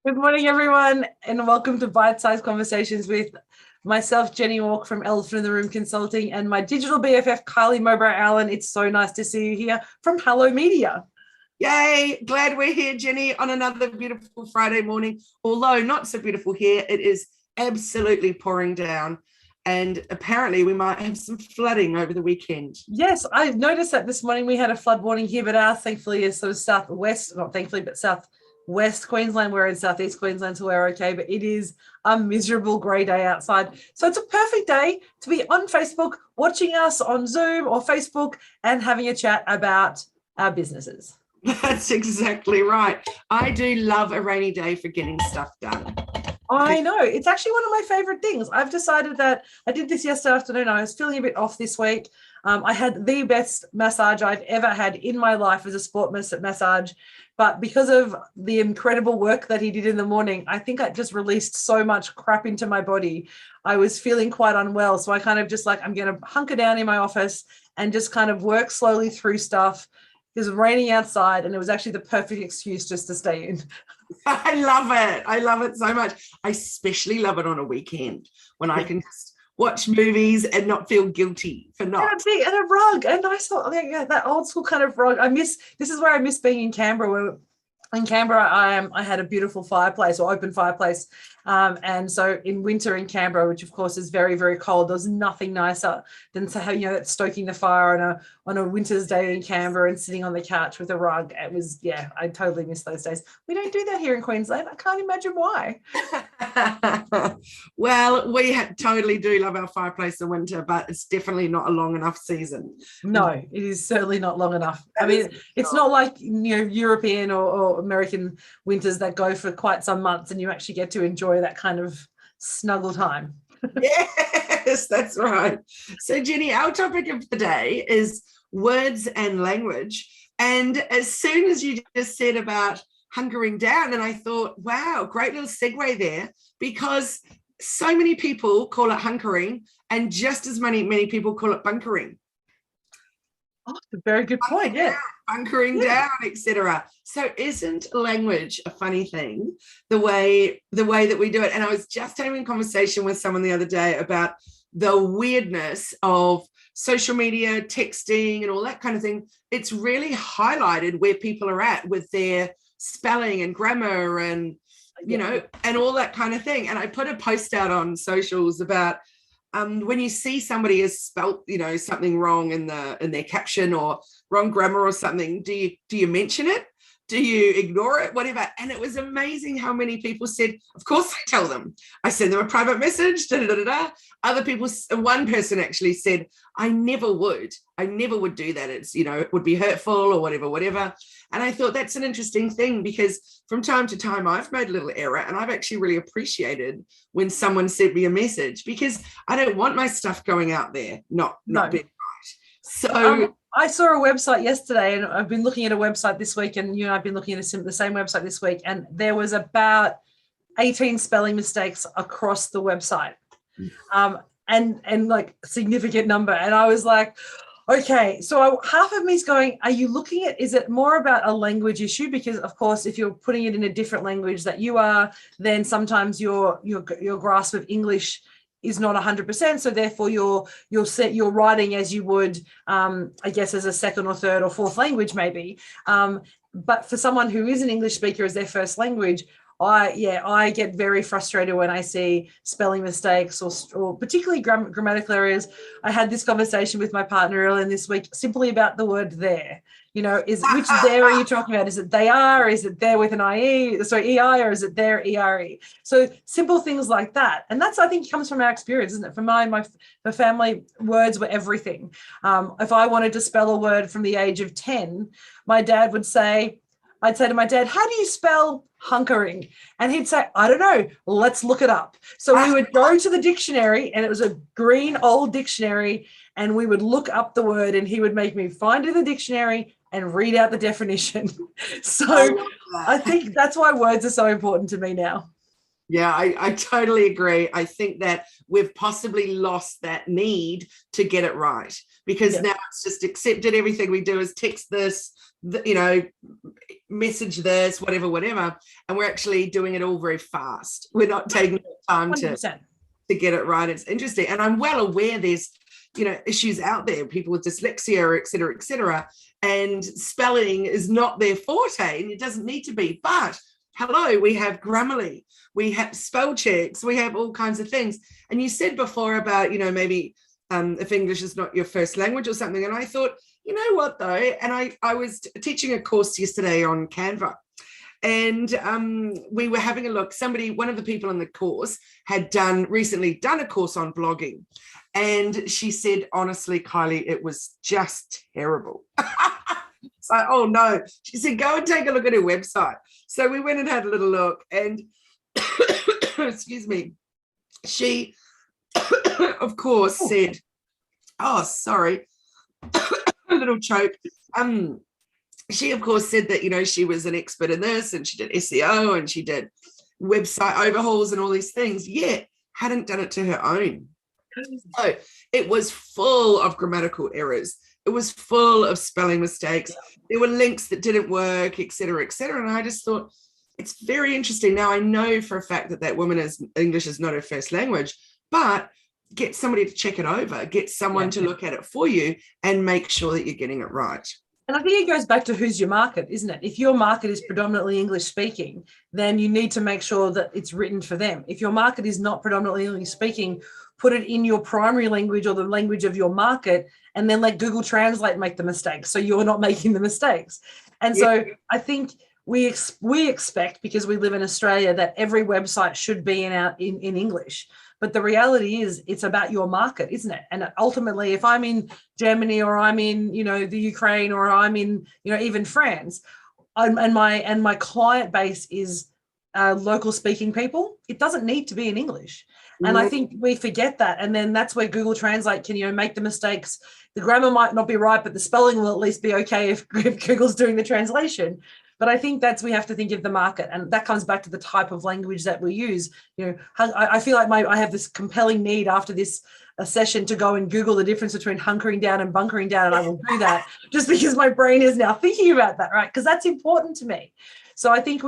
Good morning, everyone, and welcome to Bite-Sized Conversations with myself, Jenny Walk from Elephant in the Room Consulting, and my digital BFF, Kylie Mowbray Allen. It's so nice to see you here from Hello Media. Yay, glad we're here, Jenny, on another beautiful Friday morning. Although not so beautiful here, it is absolutely pouring down. And apparently we might have some flooding over the weekend. Yes, I noticed that this morning we had a flood warning here, but ours thankfully is sort of southwest, not thankfully, but southwest Queensland. We're in southeast Queensland, so we're okay, but it is a miserable grey day outside. So it's a perfect day to be on Facebook, watching us on Zoom or Facebook and having a chat about our businesses. That's exactly right. I do love a rainy day for getting stuff done. I know. It's actually one of my favorite things. I've decided that I did this yesterday afternoon. I was feeling a bit off this week. I had the best massage I've ever had in my life as a sport massage. But because of the incredible work that he did in the morning, I think I just released so much crap into my body. I was feeling quite unwell. So I kind of just like, I'm going to hunker down in my office and just kind of work slowly through stuff. It was raining outside and it was actually the perfect excuse just to stay in. I love it. I love it so much. I especially love it on a weekend when I can just watch movies and not feel guilty for not. And a rug, a nice, that old school kind of rug. This is where I miss being in Canberra. In Canberra, I had a beautiful fireplace or open fireplace. And so in winter in Canberra, which of course is very, very cold, there's nothing nicer than to have, that stoking the fire on a winter's day in Canberra and sitting on the couch with a rug. It was, I totally miss those days. We don't do that here in Queensland. I can't imagine why. Well, we totally do love our fireplace in winter, but it's definitely not a long enough season. No, it is certainly not long enough. I mean, it's not like, European or American winters that go for quite some months and you actually get to enjoy that kind of snuggle time. Yes, that's right. So, Jenny, our topic of the day is words and language. And as soon as you just said about hunkering down, and I thought, wow, great little segue there, because so many people call it hunkering and just as many people call it bunkering. Oh, that's a very good point. Yeah. Bunkering down, etc. So isn't language a funny thing, the way that we do it? And I was just having a conversation with someone the other day about the weirdness of social media, texting, and all that kind of thing. It's really highlighted where people are at with their spelling and grammar and, and all that kind of thing. And I put a post out on socials about when you see somebody has spelt, something wrong in their caption or wrong grammar or something, do you mention it? Do you ignore it? Whatever. And it was amazing how many people said, of course I tell them. I send them a private message, Other people, one person actually said, I never would do that. It's, it would be hurtful or whatever. And I thought that's an interesting thing because from time to time I've made a little error and I've actually really appreciated when someone sent me a message because I don't want my stuff going out there, not being right. So I saw a website yesterday and I've been looking at a website this week and I've been looking at the same website this week and there was about 18 spelling mistakes across the website and like significant number. And I was like, okay, so half of me is going, are you looking at, is it more about a language issue? Because of course, if you're putting it in a different language that you are, then sometimes your grasp of English is not 100%. So therefore you're writing as you would, I guess, as a second or third or fourth language, maybe. But for someone who is an English speaker as their first language, I get very frustrated when I see spelling mistakes or particularly grammatical errors. I had this conversation with my partner earlier this week simply about the word there. Which there are you talking about? Is it they are? Is it there with an EI, or is it there ERE? So simple things like that. And that's, I think, comes from our experience, isn't it? For my family, words were everything. If I wanted to spell a word from the age of 10, I'd say to my dad, how do you spell hunkering? And he'd say, I don't know, let's look it up. So we would go to the dictionary and it was a green old dictionary and we would look up the word and he would make me find it in the dictionary and read out the definition. So I think that's why words are so important to me now. Yeah, I totally agree. I think that we've possibly lost that need to get it right because Yeah. now it's just accepted. Everything we do is text this, message this, whatever. And we're actually doing it all very fast. We're not taking the time 100%. to get it right. It's interesting. And I'm well aware there's, issues out there, people with dyslexia, et cetera, and spelling is not their forte, and it doesn't need to be. But hello, we have Grammarly, we have spell checks, we have all kinds of things. And you said before about, maybe if English is not your first language or something. And I thought, you know what though? And I was teaching a course yesterday on Canva. And we were having a look. One of the people in the course had recently done a course on blogging. And she said, honestly, Kylie, it was just terrible. So, oh no. She said, go and take a look at her website. So we went and had a little look, and excuse me, she, of course, said, oh, sorry, a little choke. She, of course, said that, she was an expert in this, and she did SEO, and she did website overhauls and all these things, yet hadn't done it to her own. So it was full of grammatical errors. It was full of spelling mistakes. There were links that didn't work, et cetera, et cetera. And I just thought, it's very interesting. Now, I know for a fact that woman English is not her first language, but get somebody to check it over, get someone to look at it for you and make sure that you're getting it right. And I think it goes back to who's your market, isn't it? If your market is predominantly English speaking, then you need to make sure that it's written for them. If your market is not predominantly English speaking, put it in your primary language or the language of your market, and then let Google Translate make the mistakes so you're not making the mistakes. And so I think we expect, because we live in Australia, that every website should be in English. But the reality is it's about your market, isn't it? And ultimately, if I'm in Germany or I'm in, the Ukraine, or I'm in, even France, and my client base is local speaking people, it doesn't need to be in English. And I think we forget that. And then that's where Google Translate can, make the mistakes. The grammar might not be right, but the spelling will at least be okay if Google's doing the translation. But I think we have to think of the market, and that comes back to the type of language that we use. I feel like I have this compelling need after this session to go and Google the difference between hunkering down and bunkering down, and I will do that just because my brain is now thinking about that, right? Because that's important to me. So I think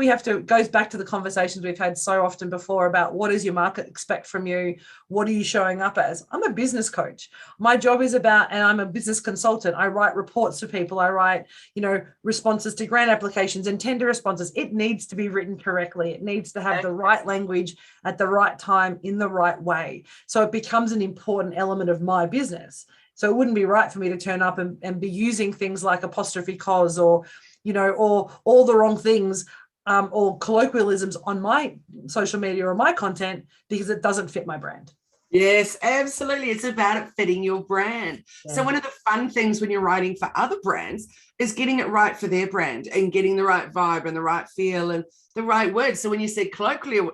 goes back to the conversations we've had so often before about what does your market expect from you? What are you showing up as? I'm a business coach. My job is and I'm a business consultant. I write reports for people. I write, responses to grant applications and tender responses. It needs to be written correctly. It needs to have the right language at the right time in the right way. So it becomes an important element of my business. So it wouldn't be right for me to turn up and be using things like apostrophe cos or all the wrong things or colloquialisms on my social media or my content because it doesn't fit my brand. Yes, absolutely. It's about it fitting your brand. Yeah. So one of the fun things when you're writing for other brands is getting it right for their brand and getting the right vibe and the right feel and the right words. So when you said colloquialism,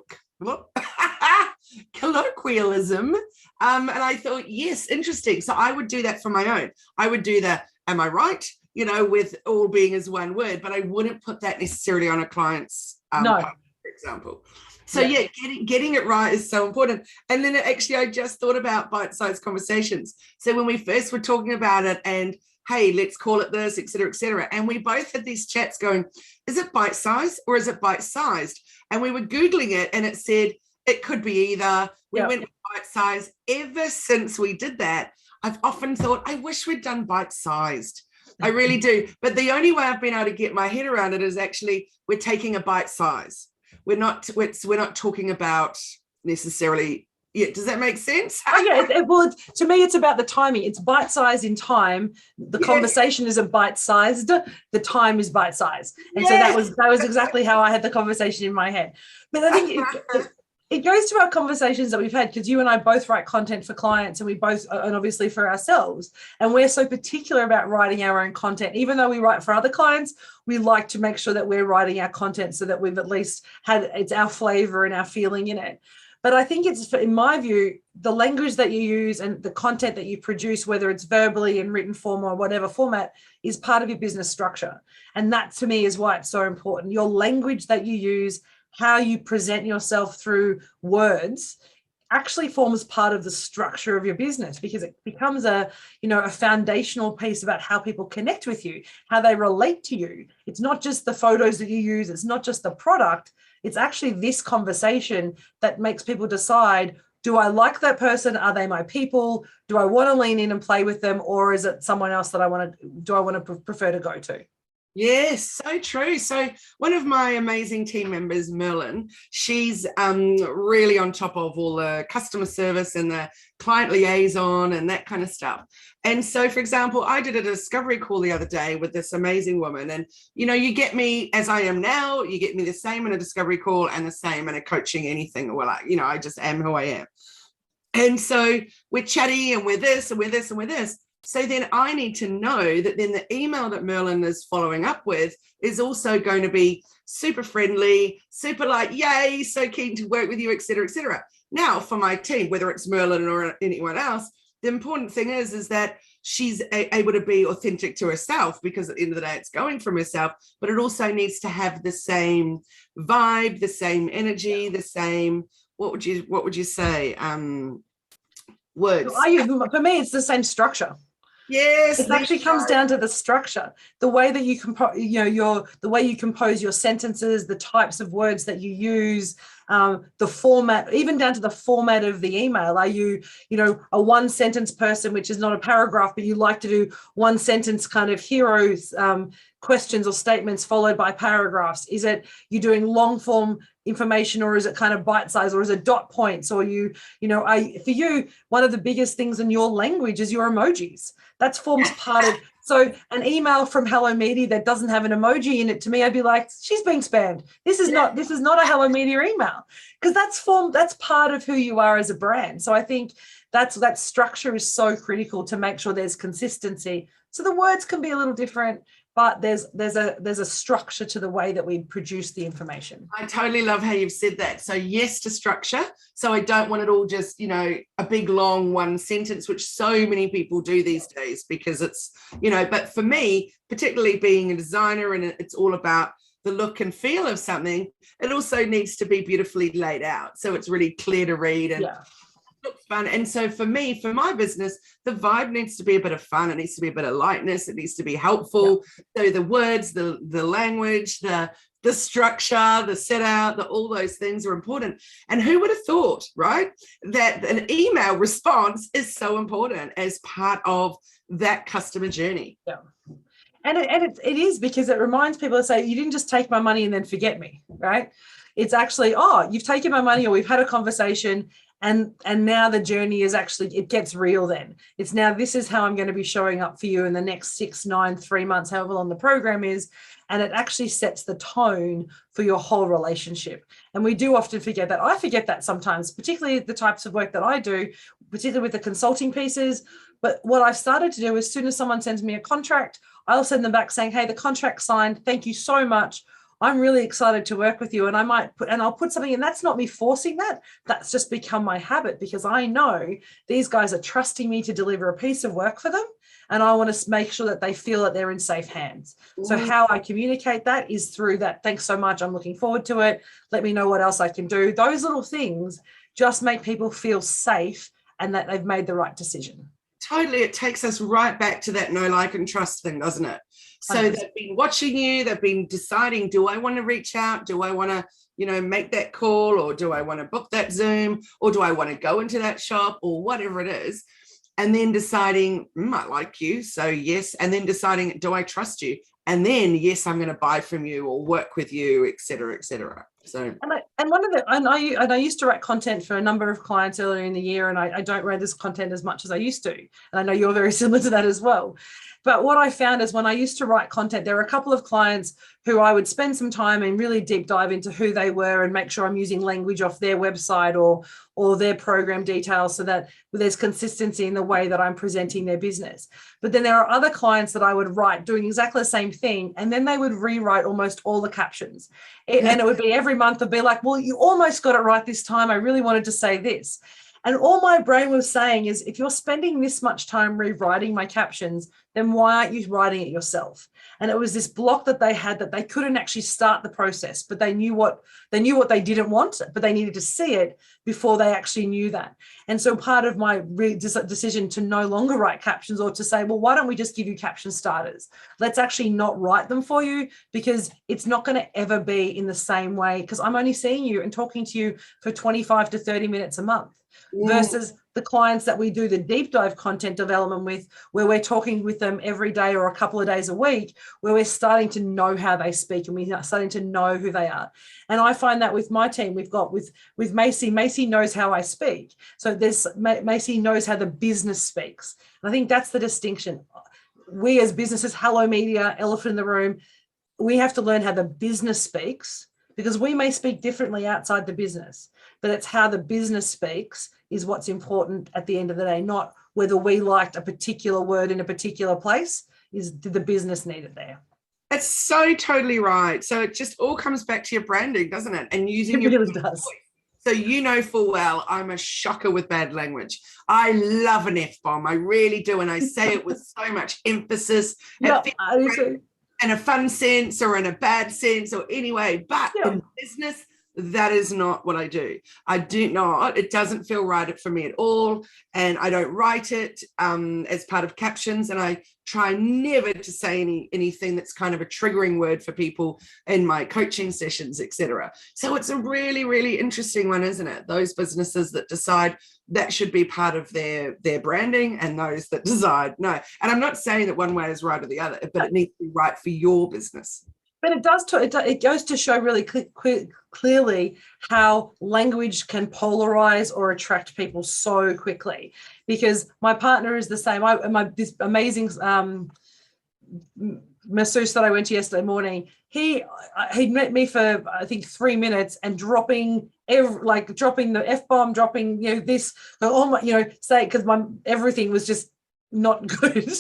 and I thought, yes, interesting. So I would do that for my own. I would do the, am I right? With all being as one word, but I wouldn't put that necessarily on a client's no. post, for example. So getting it right is so important. And then I just thought about bite-sized conversations. So when we first were talking about it and, hey, let's call it this, et cetera, and we both had these chats going, is it bite-sized or is it bite-sized? And we were Googling it and it said it could be either. We went with bite-sized. Ever since we did that, I've often thought, I wish we'd done bite-sized. I really do. But the only way I've been able to get my head around it is actually we're taking a bite size. We're not talking about necessarily. Yeah, does that make sense? Well, to me, it's about the timing. It's bite-sized in time. The conversation isn't bite-sized. The time is bite-sized. And so that was exactly how I had the conversation in my head. But I think it goes to our conversations that we've had, because you and I both write content for clients and obviously for ourselves. And we're so particular about writing our own content. Even though we write for other clients, we like to make sure that we're writing our content so that we've at least it's our flavor and our feeling in it. But I think in my view, the language that you use and the content that you produce, whether it's verbally in written form or whatever format, is part of your business structure. And that to me is why it's so important. Your language that you use, how you present yourself through words actually forms part of the structure of your business, because it becomes a foundational piece about how people connect with you, how they relate to you. It's not just the photos that you use, it's not just the product, it's actually this conversation that makes people decide, do I like that person? Are they my people? Do I want to lean in and play with them? Or is it someone else that I want to prefer to go to? Yes, so true. So one of my amazing team members, Merlin, she's really on top of all the customer service and the client liaison and that kind of stuff. And so, for example, I did a discovery call the other day with this amazing woman. And, you get me as I am now, you get me the same in a discovery call and the same in a coaching anything. Well, I just am who I am. And so we're chatty and we're this and we're this and we're this. So then I need to know that then the email that Merlin is following up with is also going to be super friendly, super like, yay, so keen to work with you, et cetera, et cetera. Now, for my team, whether it's Merlin or anyone else, the important thing is that she's able to be authentic to herself, because at the end of the day, it's going from herself, but it also needs to have the same vibe, the same energy, the same, what would you say? Words. For me, it's the same structure. Yes, it actually comes down to the structure, the way that you the way you compose your sentences, the types of words that you use, the format, even down to the format of the email. Are you, a one sentence person, which is not a paragraph, but you like to do one sentence kind of heroes, questions or statements followed by paragraphs? Is it you doing long form information, or is it kind of bite size, or is it dot points, or for you, one of the biggest things in your language is your emojis. That forms part of, so an email from Hello Media that doesn't have an emoji in it, to me, I'd be like, she's being spammed. This is not a Hello Media email, because that's part of who you are as a brand. So I think that structure is so critical to make sure there's consistency. So the words can be a little different, but there's a structure to the way that we produce the information. I totally love how you've said that. So yes to structure. So I don't want it all just, a big long one sentence, which so many people do these days, because it's, but for me, particularly being a designer, and it's all about the look and feel of something, it also needs to be beautifully laid out. So it's really clear to read and look fun. And so for me, for my business, the vibe needs to be a bit of fun. It needs to be a bit of lightness. It needs to be helpful. So the words, the language, the structure, the set out, all those things are important. And who would have thought, right, that an email response is so important as part of that customer journey? Yeah. And it is, because it reminds people to say, you didn't just take my money and then forget me, right? It's actually, you've taken my money, or we've had a conversation, and now the journey is actually, it gets real then. It's now, this is how I'm going to be showing up for you in the next 6, 9, 3 months, however long the program is. And it actually sets the tone for your whole relationship. And we do often forget that. I forget that sometimes, particularly the types of work that I do, particularly with the consulting pieces. But what I've started to do, as soon as someone sends me a contract, I'll send them back saying, hey, the contract's signed. Thank you so much. I'm really excited to work with you. And I'll put something in. That's not me forcing that. That's just become my habit, because I know these guys are trusting me to deliver a piece of work for them. And I want to make sure that they feel that they're in safe hands. So how I communicate that is through that. Thanks so much. I'm looking forward to it. Let me know what else I can do. Those little things just make people feel safe and that they've made the right decision. Totally. It takes us right back to that know, like, and trust thing, doesn't it? So 100%. They've been watching you, they've been deciding, do I want to reach out? Do I want to, make that call, or do I want to book that Zoom, or do I want to go into that shop, or whatever it is? And then deciding, I like you, so yes. And then deciding, do I trust you? And then, yes, I'm going to buy from you or work with you, et cetera, et cetera. So, I used to write content for a number of clients earlier in the year, and I don't write this content as much as I used to. And I know you're very similar to that as well. But what I found is, when I used to write content, there were a couple of clients who I would spend some time and really deep dive into who they were and make sure I'm using language off their website or their program details, so that there's consistency in the way that I'm presenting their business. But then there are other clients that I would write doing exactly the same thing, and then they would rewrite almost all the captions. And it would be every month, they'd be like, well, you almost got it right this time. I really wanted to say this. And all my brain was saying is, if you're spending this much time rewriting my captions, then why aren't you writing it yourself? And it was this block that they had, that they couldn't actually start the process, but they knew what they didn't want, but they needed to see it before they actually knew that. And so part of my decision to no longer write captions, or to say, well, why don't we just give you caption starters? Let's actually not write them for you, because it's not going to ever be in the same way, because I'm only seeing you and talking to you for 25 to 30 minutes a month. Versus the clients that we do the deep dive content development with, where we're talking with them every day or a couple of days a week, where we're starting to know how they speak and we're starting to know who they are. And I find that with my team, we've got with Macy knows how I speak. So Macy knows how the business speaks. And I think that's the distinction. We as businesses, hello media, elephant in the room, we have to learn how the business speaks, because we may speak differently outside the business, but it's how the business speaks is what's important at the end of the day, not whether we liked a particular word in a particular place. Did the business need it there? That's so totally right. So it just all comes back to your branding, doesn't it? And using it your really does. voice. So you know full well I'm a shocker with bad language. I love an F-bomb. I really do. And I say it with so much emphasis. Yeah, I do too. In a fun sense or in a bad sense or anyway. But in business, that is not what I do. I do not. It doesn't feel right for me at all. And I don't write it as part of captions. And I try never to say anything that's kind of a triggering word for people in my coaching sessions, etc. So it's a really, really interesting one, isn't it? Those businesses that decide that should be part of their branding, and those that decide no. And I'm not saying that one way is right or the other, but it needs to be right for your business. But it goes to show really clearly how language can polarize or attract people so quickly. Because my partner is the same. This amazing masseuse that I went to yesterday morning, he'd met me for I think 3 minutes and dropping the F-bomb, dropping this, say, because everything was just not good.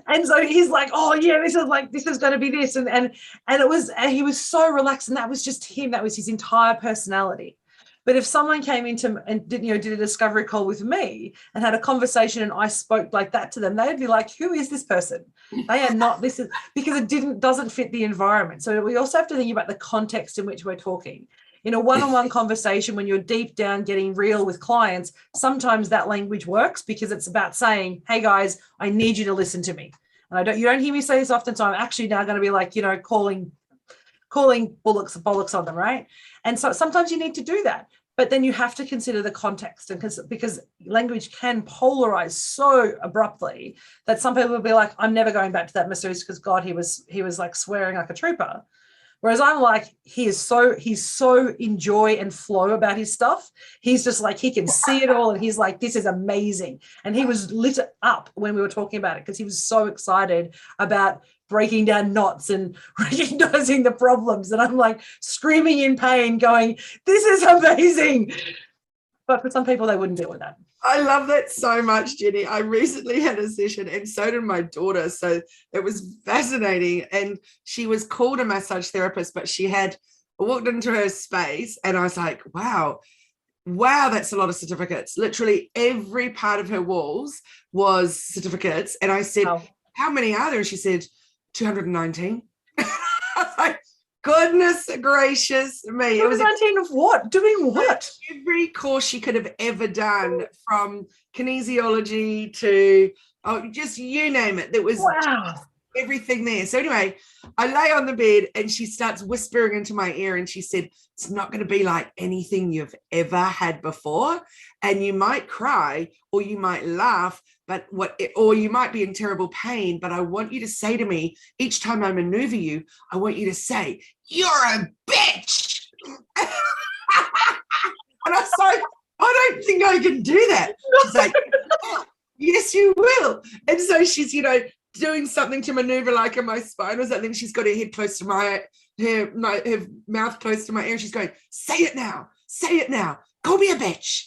And so he's like, oh yeah, this is going to be this, and he was so relaxed, and that was just him, that was his entire personality. But if someone came into and did a discovery call with me and had a conversation and I spoke like that to them, they'd be like, who is this person? They are not, this is because it doesn't fit the environment. So we also have to think about the context in which we're talking. In a one-on-one conversation, when you're deep down getting real with clients, sometimes that language works because it's about saying, hey guys, I need you to listen to me. And you don't hear me say this often, so I'm actually now going to be like, calling bollocks on them, right? And so sometimes you need to do that. But then you have to consider the context, and because language can polarize so abruptly that some people will be like, I'm never going back to that masseuse because God, he was like swearing like a trooper. Whereas I'm like, he's so in joy and flow about his stuff. He's just like, he can see it all. And he's like, this is amazing. And he was lit up when we were talking about it because he was so excited about breaking down knots and recognizing the problems. And I'm like screaming in pain going, this is amazing. But for some people, they wouldn't deal with that. I love that so much, Jenny. I recently had a session, and so did my daughter. So it was fascinating. And she was called a massage therapist, but she had walked into her space, and I was like, wow, that's a lot of certificates. Literally every part of her walls was certificates. And I said, how many are there? And she said, 219. I was like, goodness gracious me. It was 19 of what? Doing what? Every course she could have ever done, from kinesiology to, just you name it. There was everything there. So anyway, I lay on the bed and she starts whispering into my ear, and she said, it's not going to be like anything you've ever had before. And you might cry or you might laugh, or you might be in terrible pain, but I want you to say to me, each time I maneuver you, I want you to say, you're a bitch. And I was like, I don't think I can do that. She's like, yes, you will. And so she's, doing something to maneuver like in my spine or something. She's got her head close to her mouth close to my ear. And she's going, say it now. Call me a bitch.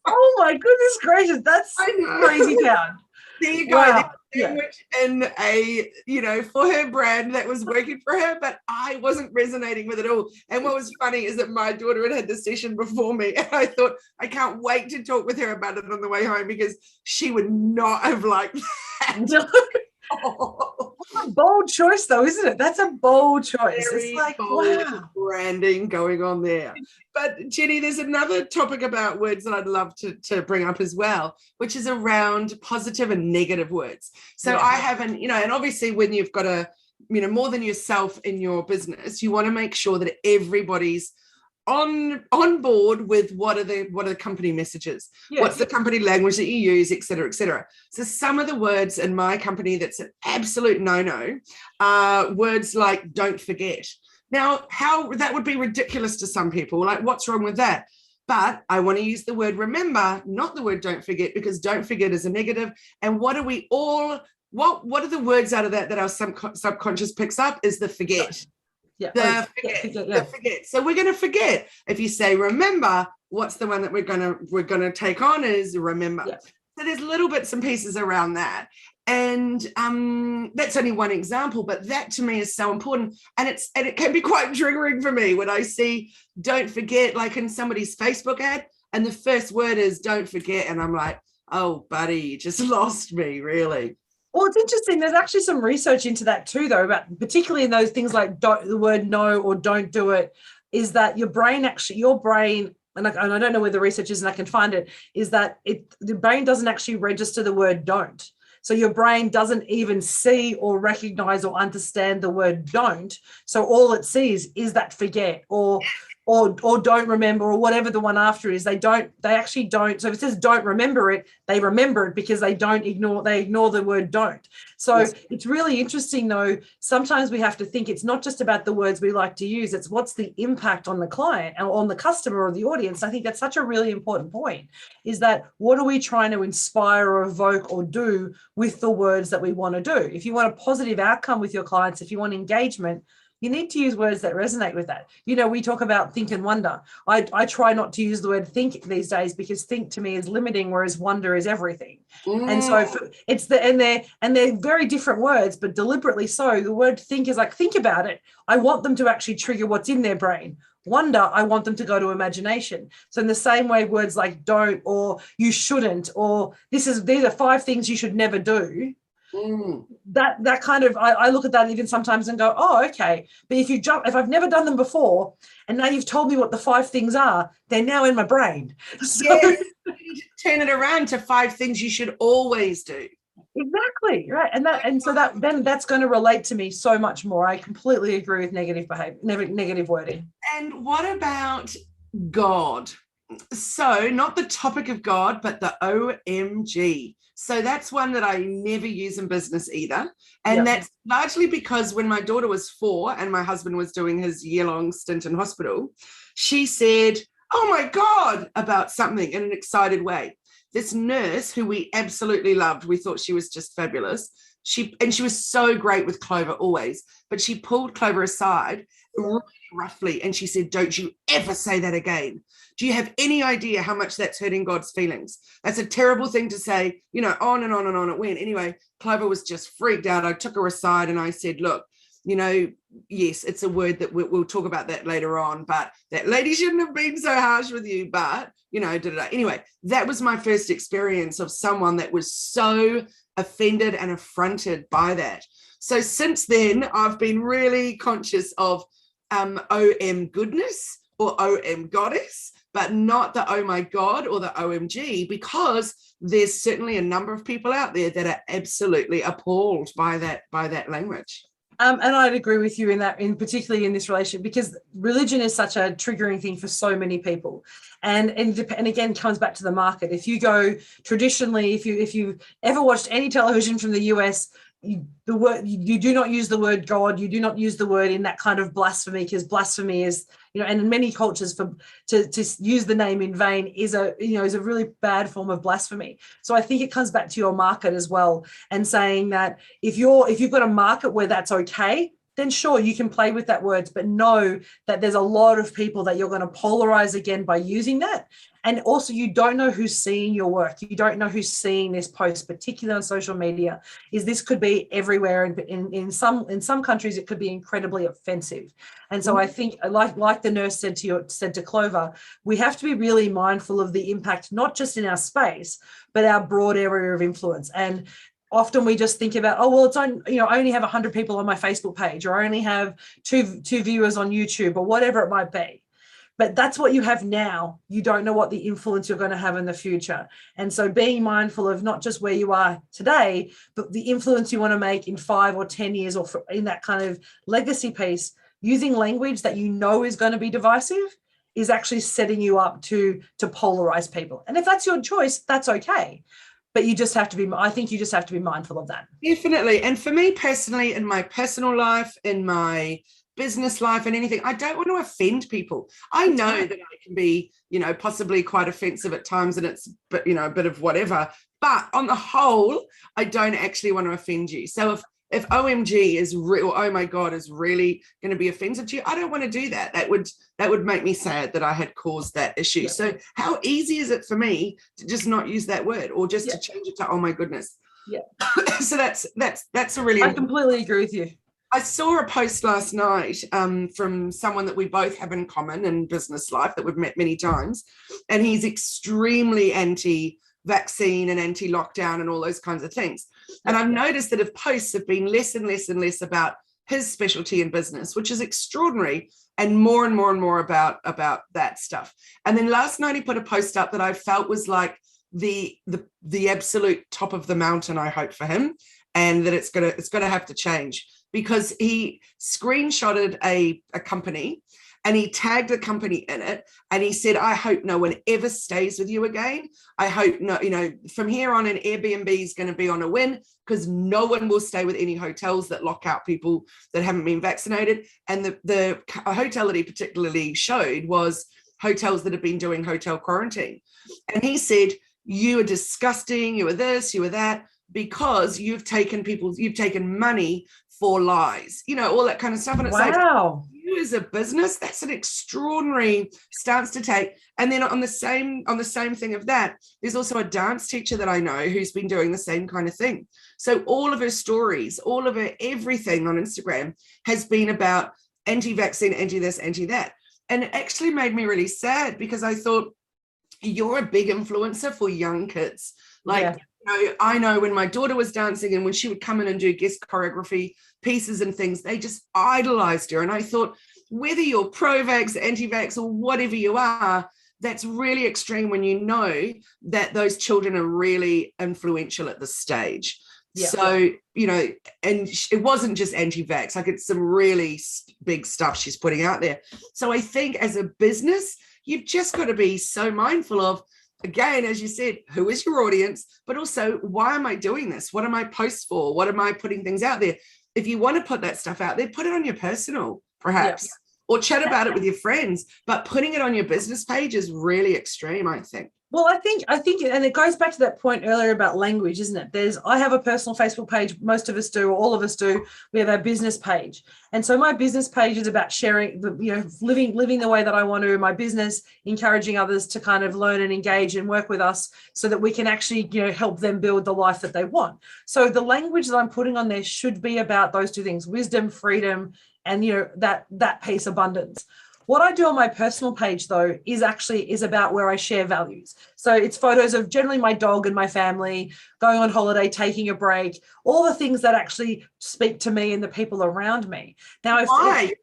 Oh my goodness gracious. That's crazy town. There you go. Wow. Language in a, for her brand that was working for her, but I wasn't resonating with it all. And what was funny is that my daughter had the session before me, and I thought, I can't wait to talk with her about it on the way home, because she would not have liked that. Oh. A bold choice though, isn't it? That's a bold choice. Very it's like, bold wow. branding going on there. But Jenny, there's another topic about words that I'd love to bring up as well, which is around positive and negative words. So I haven't, and obviously when you've got more than yourself in your business, you want to make sure that everybody's on board with what are the company messages, what's the company language that you use, et cetera, et cetera. So some of the words in my company that's an absolute no-no are words like don't forget. Now, how that would be ridiculous to some people, like what's wrong with that? But I want to use the word remember, not the word don't forget, because don't forget is a negative. And what are the words out of that our subconscious picks up is the forget. Yeah. Forget. So we're going to forget. If you say remember, what's the one that we're going to take on is remember. Yeah. So there's little bits and pieces around that. And that's only one example, but that to me is so important. And it can be quite triggering for me when I see don't forget, like in somebody's Facebook ad, and the first word is don't forget. And I'm like, oh, buddy, you just lost me, really. Well, it's interesting. There's actually some research into that too, though, about particularly in those things like the word no or don't do it, is that your brain, and I don't know where the research is and I can find it, is that the brain doesn't actually register the word don't. So your brain doesn't even see or recognize or understand the word don't. So all it sees is that forget or don't remember, or whatever the one after is. They actually don't. So if it says don't remember it, they remember it because they ignore the word don't. So It's really interesting though. Sometimes we have to think it's not just about the words we like to use, it's what's the impact on the client or on the customer or the audience. I think that's such a really important point, is that what are we trying to inspire or evoke or do with the words that we want to do? If you want a positive outcome with your clients, if you want engagement, you need to use words that resonate with that. We talk about think and wonder. I try not to use the word think these days, because think to me is limiting, whereas wonder is everything. And so they're very different words, but deliberately so. The word think is like, think about it. I want them to actually trigger what's in their brain. Wonder, I want them to go to imagination. So in the same way, words like don't or you shouldn't or these are 5 things you should never do. That kind of, I look at that even sometimes and go, oh, okay. But if I've never done them before and now you've told me what the 5 things are, they're now in my brain. So turn it around to 5 things you should always do. Exactly, right. And so that's going to relate to me so much more. I completely agree with negative behavior, negative wording. And what about God? So not the topic of God, but the OMG. So that's one that I never use in business either. And that's largely because when my daughter was 4 and my husband was doing his year-long stint in hospital, she said, oh my God, about something in an excited way. This nurse who we absolutely loved, we thought she was just fabulous. She was so great with Clover always, but she pulled Clover aside really roughly and she said, don't you ever say that again. Do you have any idea how much that's hurting God's feelings? That's a terrible thing to say, on and on and on it went. Anyway, Clover was just freaked out. I took her aside and I said, look, yes, it's a word that we'll talk about that later on, but that lady shouldn't have been so harsh with you, but, Anyway, that was my first experience of someone that was so offended and affronted by that. So since then, I've been really conscious of OM goodness or OM goddess, but not the oh my God or the OMG, because there's certainly a number of people out there that are absolutely appalled by that language. And I'd agree with you in that, particularly in this relationship, because religion is such a triggering thing for so many people. And again, comes back to the market. If you go traditionally, if you ever watched any television from the US, you do not use the word God. You do not use the word in that kind of blasphemy, because blasphemy is, and in many cultures, to use the name in vain is a really bad form of blasphemy. So I think it comes back to your market as well, and saying that if you've got a market where that's okay, then sure, you can play with that words, but know that there's a lot of people that you're going to polarize again by using that. And also, you don't know who's seeing your work. You don't know who's seeing this post, particularly on social media. This could be everywhere, and in some countries it could be incredibly offensive. And so I think, like the nurse said to Clover, we have to be really mindful of the impact, not just in our space, but our broad area of influence. And often we just think about, I only have 100 people on my Facebook page, or I only have two viewers on YouTube, or whatever it might be. But that's what you have now. You don't know what the influence you're going to have in the future. And so being mindful of not just where you are today, but the influence you want to make in 5 or 10 years, or in that kind of legacy piece, using language that you know is going to be divisive is actually setting you up to polarize people. And if that's your choice, that's okay. But you just have to be, I think you just have to be mindful of that. Definitely. And for me personally, in my personal life, in my business life, and anything, I don't want to offend people. I know that I can be, possibly quite offensive at times, and it's a bit of whatever. But on the whole, I don't actually want to offend you. So if OMG is real, or oh my God is really going to be offensive to you, I don't want to do that. That would make me sad that I had caused that issue. Yeah. So how easy is it for me to just not use that word, or just to change it to oh my goodness? Yeah. So that's a really. I completely agree with you. I saw a post last night from someone that we both have in common in business life, that we've met many times, and he's extremely anti-vaccine and anti-lockdown and all those kinds of things. And I've noticed that if posts have been less and less and less about his specialty in business, which is extraordinary, and more about that stuff. And then last night he put a post up that I felt was like the absolute top of the mountain, I hope, for him, and that it's gonna have to change, because he screenshotted a company and he tagged the company in it, and he said, I hope no one ever stays with you again. I hope from here on an Airbnb is going to be on a win, because no one will stay with any hotels that lock out people that haven't been vaccinated. And the hotel that he particularly showed was hotels that have been doing hotel quarantine. And he said, you are disgusting, you are this, you are that, because you've taken money for lies, all that kind of stuff. And it's like, you as a business, that's an extraordinary stance to take. And then on the same thing of that, there's also a dance teacher that I know who's been doing the same kind of thing. So all of her stories, all of her everything on Instagram has been about anti-vaccine, anti-this, anti-that. And it actually made me really sad, because I thought, you're a big influencer for young kids. I know when my daughter was dancing, and when she would come in and do guest choreography pieces and things, they just idolized her. And I thought, whether you're pro-vax, anti-vax, or whatever you are, that's really extreme when you know that those children are really influential at this stage. Yeah. So, and it wasn't just anti-vax, like it's some really big stuff she's putting out there. So I think as a business, you've just got to be so mindful of, again, as you said, who is your audience, but also, why am I doing this? What am I post for? What am I putting things out there? If you want to put that stuff out there, put it on your personal, perhaps, or chat about it with your friends. But putting it on your business page is really extreme, I think. Well, I think, and it goes back to that point earlier about language, isn't it? I have a personal Facebook page. Most of us do, or all of us do. We have our business page. And so my business page is about sharing, living the way that I want to, my business, encouraging others to kind of learn and engage and work with us, so that we can actually, help them build the life that they want. So the language that I'm putting on there should be about those two things: wisdom, freedom, and, that piece, abundance. What I do on my personal page, though, is about where I share values. So it's photos of generally my dog and my family, going on holiday, taking a break, all the things that actually speak to me and the people around me. Now, why?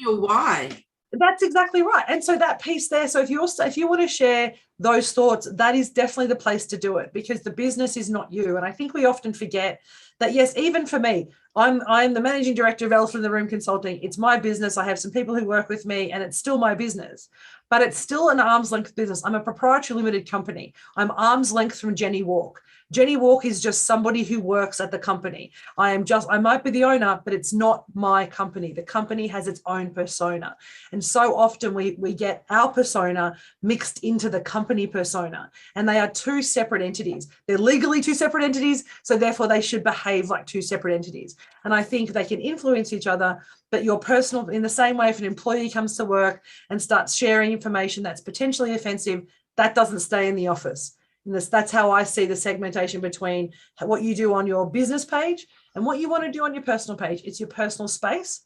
Why? That's exactly right. And so that piece there, so if you want to share those thoughts, that is definitely the place to do it, because the business is not you. And I think we often forget that, yes, even for me, I'm the managing director of Elephant in the Room Consulting. It's my business. I have some people who work with me, and it's still my business, but it's still an arm's length business. I'm a proprietary limited company. I'm arm's length from Jenny Walk. Jenny Walk is just somebody who works at the company. I might be the owner, but it's not my company. The company has its own persona. And so often we get our persona mixed into the company persona, and they are two separate entities. They're legally two separate entities, so therefore they should behave like two separate entities. And I think they can influence each other, but your personal, in the same way, if an employee comes to work and starts sharing information that's potentially offensive, that doesn't stay in the office. And that's how I see the segmentation between what you do on your business page and what you want to do on your personal page. It's your personal space.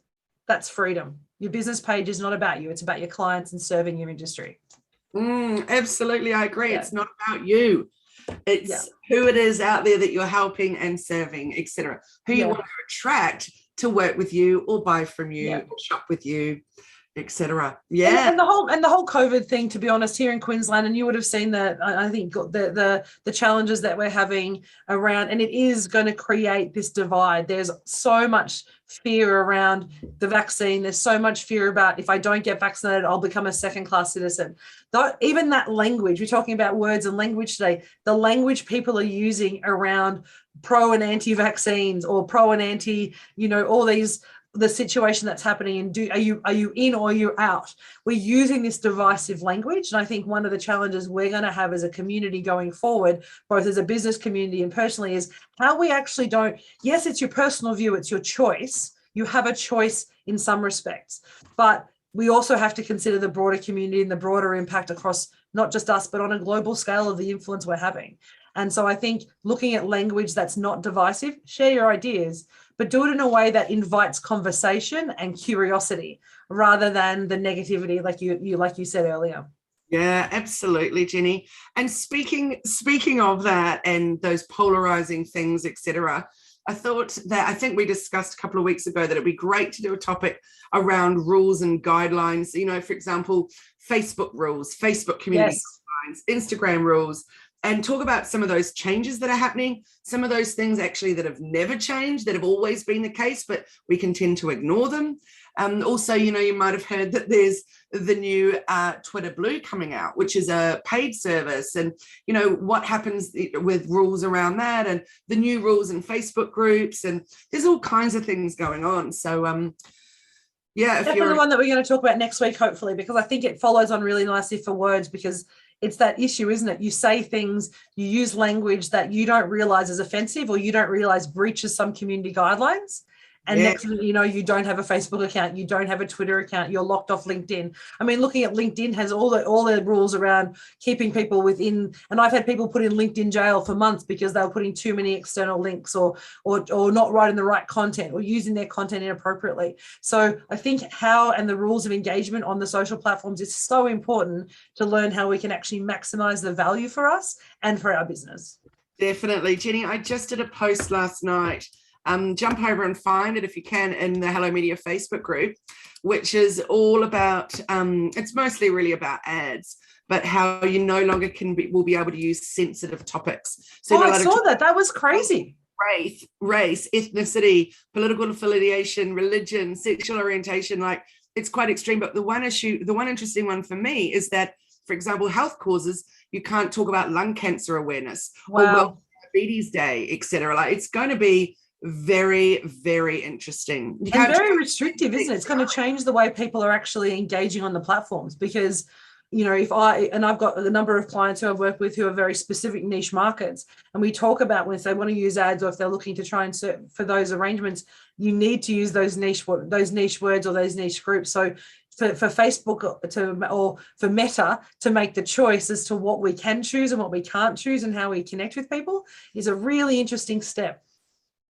That's freedom. Your business page is not about you. It's about your clients and serving your industry. Absolutely. I agree. Yeah. It's not about you. It's who it is out there that you're helping and serving, etc. Who you want to attract to work with you or buy from you, shop with you, etc. Yeah. And the whole COVID thing, to be honest, here in Queensland, and you would have seen that, I think the challenges that we're having around, and it is going to create this divide. There's so much fear around the vaccine. There's so much fear about, if I don't get vaccinated, I'll become a second-class citizen. Even that language, we're talking about words and language today, the language people are using around pro and anti-vaccines or pro and anti, all these, the situation that's happening, and are you in or you're out? We're using this divisive language, and I think one of the challenges we're going to have as a community going forward, both as a business community and personally, is how we actually don't. Yes, it's your personal view, it's your choice. You have a choice in some respects, but we also have to consider the broader community and the broader impact across not just us, but on a global scale of the influence we're having. And so I think looking at language that's not divisive, share your ideas, but do it in a way that invites conversation and curiosity rather than the negativity, like you said earlier. Yeah, absolutely, Jenny. And speaking of that and those polarizing things, etc., I think we discussed a couple of weeks ago that it'd be great to do a topic around rules and guidelines. For example, Facebook rules, Facebook community guidelines, Instagram rules, and talk about some of those changes that are happening, some of those things actually that have never changed, that have always been the case, but we can tend to ignore them. Also, you might have heard that there's the new Twitter Blue coming out, which is a paid service, and what happens with rules around that, and the new rules in Facebook groups, and there's all kinds of things going on. So definitely one that we're going to talk about next week, hopefully, because I think it follows on really nicely for words, because it's that issue, isn't it? You say things, you use language that you don't realize is offensive, or you don't realize breaches some community guidelines. And next thing you know, you don't have a Facebook account, you don't have a Twitter account, you're locked off LinkedIn. I mean, looking at LinkedIn has all the rules around keeping people within, and I've had people put in LinkedIn jail for months because they were putting too many external links or not writing the right content or using their content inappropriately. So I think how and the rules of engagement on the social platforms is so important to learn how we can actually maximize the value for us and for our business. Definitely. Jenny, I just did a post last night. Jump over and find it if you can in the Hello Media Facebook group, which is all about, it's mostly really about ads, but how you no longer will be able to use sensitive topics. So I saw that. That was crazy. Race, ethnicity, political affiliation, religion, sexual orientation, like it's quite extreme. But the one interesting one for me is that, for example, health causes, you can't talk about lung cancer awareness or World Diabetes Day, etc. Like it's going to be very, very interesting. And very restrictive, isn't it? It's going to change the way people are actually engaging on the platforms, because I've got a number of clients who I've worked with who are very specific niche markets, and we talk about when they want to use ads, or if they're looking to try and search for those arrangements, you need to use those niche words or those niche groups. So for Facebook or for Meta to make the choice as to what we can choose and what we can't choose and how we connect with people is a really interesting step.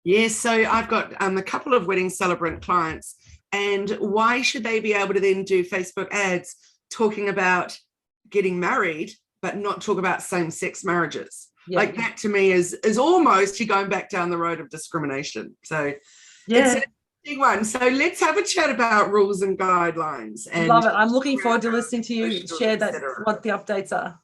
Yes, so I've got a couple of wedding celebrant clients, and why should they be able to then do Facebook ads talking about getting married, but not talk about same-sex marriages? Like that to me is almost you going back down the road of discrimination. So it's a big one. So let's have a chat about rules and guidelines. And love it. I'm looking forward to listening to you share that, what the updates are.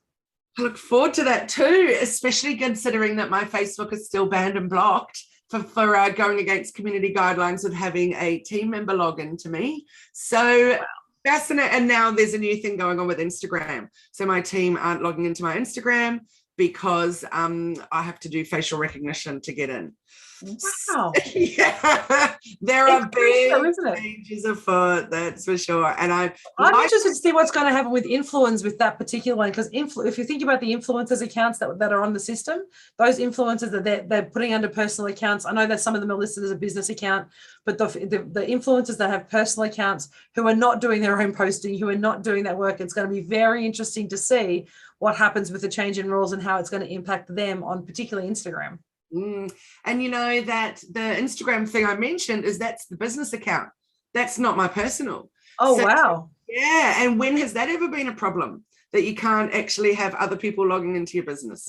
I look forward to that too, especially considering that my Facebook is still banned and blocked for going against community guidelines of having a team member log in to me. So fascinating. And now there's a new thing going on with Instagram. So my team aren't logging into my Instagram because I have to do facial recognition to get in. Wow. Yeah, there are big isn't it? changes afoot, that's for sure. And I'm interested to see what's going to happen with influence with that particular one, because if you think about the influencers accounts that are on the system, those influencers that they're putting under personal accounts, I know that some of them are listed as a business account, but the influencers that have personal accounts who are not doing their own posting, who are not doing that work, it's going to be very interesting to see what happens with the change in rules and how it's going to impact them on particularly Instagram. And you know that the Instagram thing I mentioned that's the business account. That's not my personal. Oh, wow. Yeah. And when has that ever been a problem that you can't actually have other people logging into your business?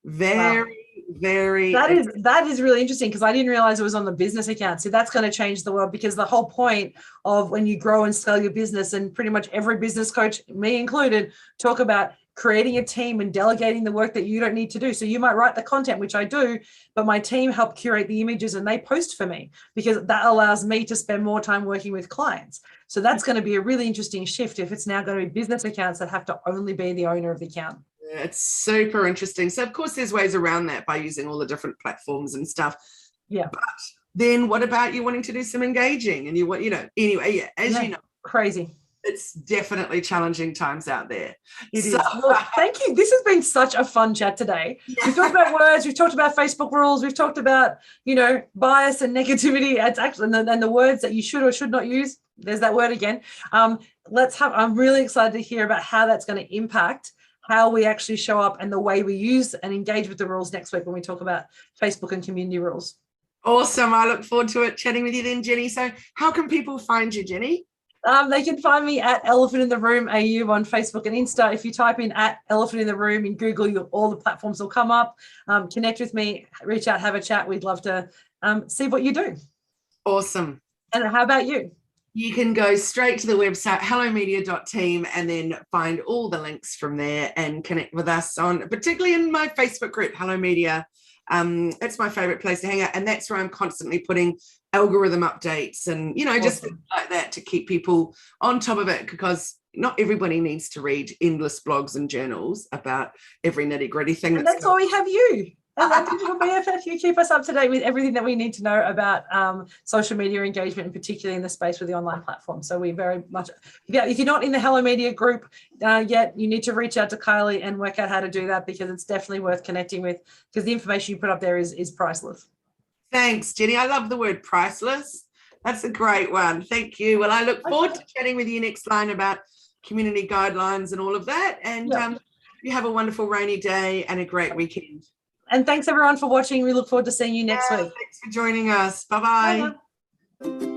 Very that is really interesting, because I didn't realize it was on the business account. So that's going to change the world, because the whole point of when you grow and scale your business, and pretty much every business coach, me included, talk about creating a team and delegating the work that you don't need to do. So you might write the content, which I do, but my team help curate the images and they post for me, because that allows me to spend more time working with clients. So that's going to be a really interesting shift if it's now going to be business accounts that have to only be the owner of the account. It's super interesting. So of course there's ways around that by using all the different platforms and stuff. Yeah. But then what about you wanting to do some engaging and you want, anyway, yeah, as you know, crazy. It's definitely challenging times out there. It is. Well, thank you. This has been such a fun chat today. Yeah. We've talked about words. We've talked about Facebook rules. We've talked about, bias and negativity. It's actually, and the words that you should or should not use. There's that word again. I'm really excited to hear about how that's going to impact how we actually show up and the way we use and engage with the rules next week when we talk about Facebook and community rules. Awesome. I look forward to it, chatting with you then, Jenny. So how can people find you, Jenny? They can find me at Elephant in the Room AU on Facebook and Insta. If you type in at Elephant in the Room in Google, all the platforms will come up. Connect with me, reach out, have a chat. We'd love to see what you do. Awesome. And how about you? You can go straight to the website, hellomedia.team, and then find all the links from there and connect with us on, particularly in my Facebook group, Hello Media. It's my favorite place to hang out, and that's where I'm constantly putting algorithm updates and just things like that to keep people on top of it, because not everybody needs to read endless blogs and journals about every nitty-gritty thing. And that's why we have you. And Digital BFF, you keep us up to date with everything that we need to know about social media engagement, and particularly in the space with the online platform. So we very much, if you're not in the Hello Media group yet, you need to reach out to Kylie and work out how to do that, because it's definitely worth connecting with, because the information you put up there is priceless. Thanks, Jenny. I love the word priceless. That's a great one. Thank you. Well, I look forward to chatting with you next line about community guidelines and all of that. And you have a wonderful rainy day and a great weekend. And thanks everyone for watching. We look forward to seeing you next week. Thanks for joining us. Bye-bye. Bye-bye.